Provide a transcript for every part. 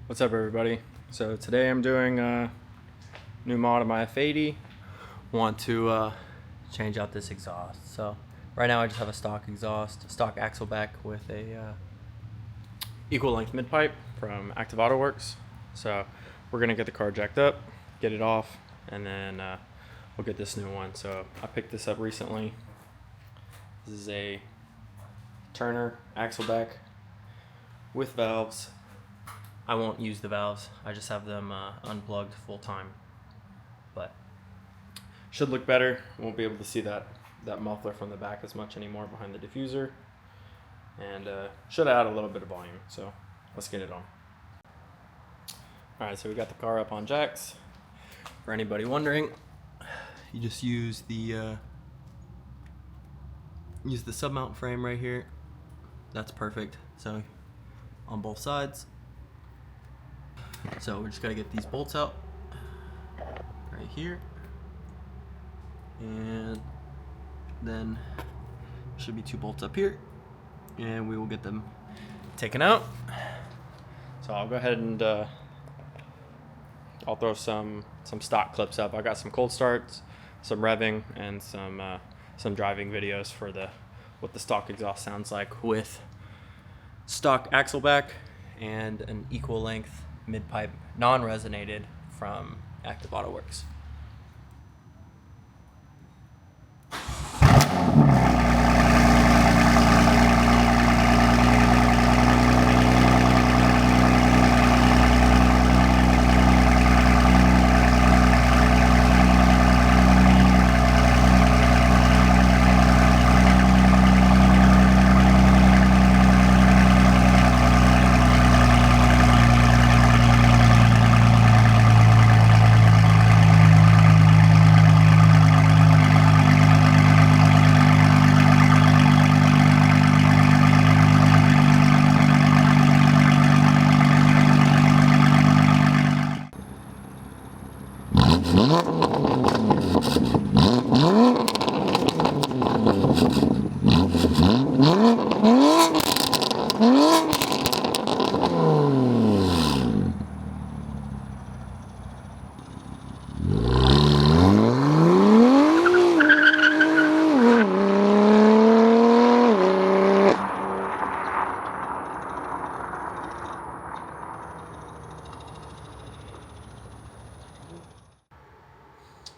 What's up, everybody? So today I'm doing a new mod of my F80. Want to change out this exhaust. So right now I just have a stock exhaust, stock axle back with a equal length mid pipe from Active Auto Works. So we're gonna get the car jacked up, get it off, and then we'll get this new one. So I picked this up recently. This is a Turner axle back with valves. I won't use the valves. I just have them unplugged full time. But should look better. Won't be able to see that muffler from the back as much anymore behind the diffuser. And should add a little bit of volume. So let's get it on. Alright, so we got the car up on jacks. For anybody wondering, you just use the sub-mount frame right here. That's perfect. So on both sides. So we just gotta get these bolts out right here, and then should be 2 bolts up here, and we will get them taken out. So I'll go ahead and I'll throw some stock clips up. I got some cold starts, some revving, and some driving videos for what the stock exhaust sounds like with stock axle back and an equal length mid-pipe non-resonated from Active Auto Works.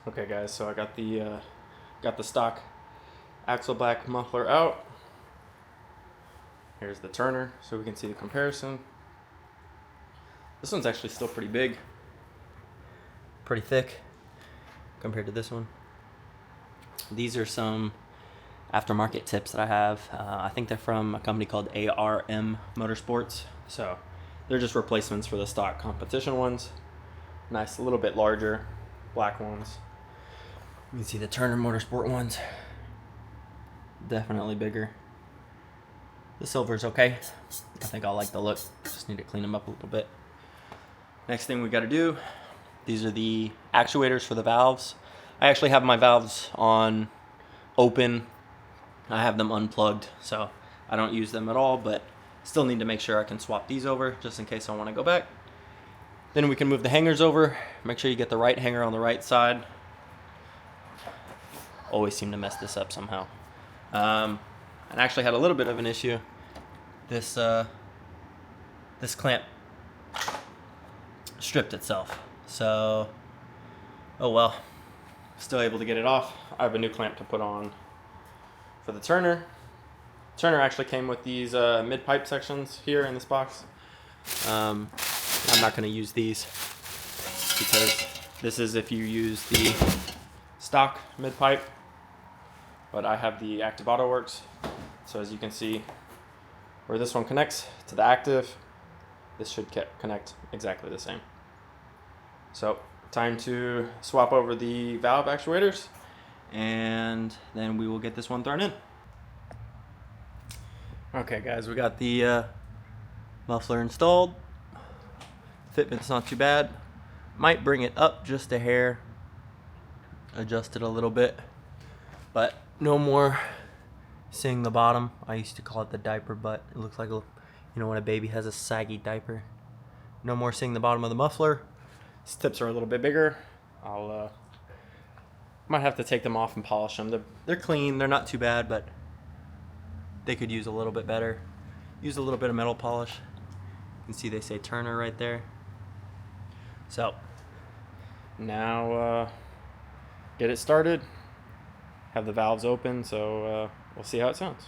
Okay guys, so I got the stock axle back muffler out. Here's the Turner, so we can see the comparison. This one's actually still pretty big, pretty thick compared to this one. These are some aftermarket tips that I have. I think they're from a company called Motorsports. So they're just replacements for the stock competition ones. Nice, a little bit larger, black ones. You can see the Turner Motorsport ones. Definitely bigger. The silver's okay. I think I'll like the look. Just need to clean them up a little bit. Next thing we got to do, these are the actuators for the valves. I actually have my valves on open. I have them unplugged, so I don't use them at all, but still need to make sure I can swap these over just in case I want to go back. Then we can move the hangers over. Make sure you get the right hanger on the right side. Always seem to mess this up somehow. And I actually had a little bit of an issue. This clamp stripped itself. So, oh well. Still able to get it off. I have a new clamp to put on for the Turner. Turner actually came with these mid-pipe sections here in this box. I'm not going to use these because this is if you use the stock mid-pipe, but I have the Active Auto Works. So as you can see, where this one connects to the active, this should connect exactly the same. So time to swap over the valve actuators, and then we will get this one thrown in. Okay guys, we got the muffler installed. Fitment's not too bad. Might bring it up just a hair, adjust it a little bit, but no more seeing the bottom. I used to call it the diaper butt. It looks like, when a baby has a saggy diaper. No more seeing the bottom of the muffler. These tips are a little bit bigger. I'll might have to take them off and polish them. They're clean. They're not too bad, but they could use a little bit better. Use a little bit of metal polish. You can see they say Turner right there. So now get it started. Have the valves open, so we'll see how it sounds.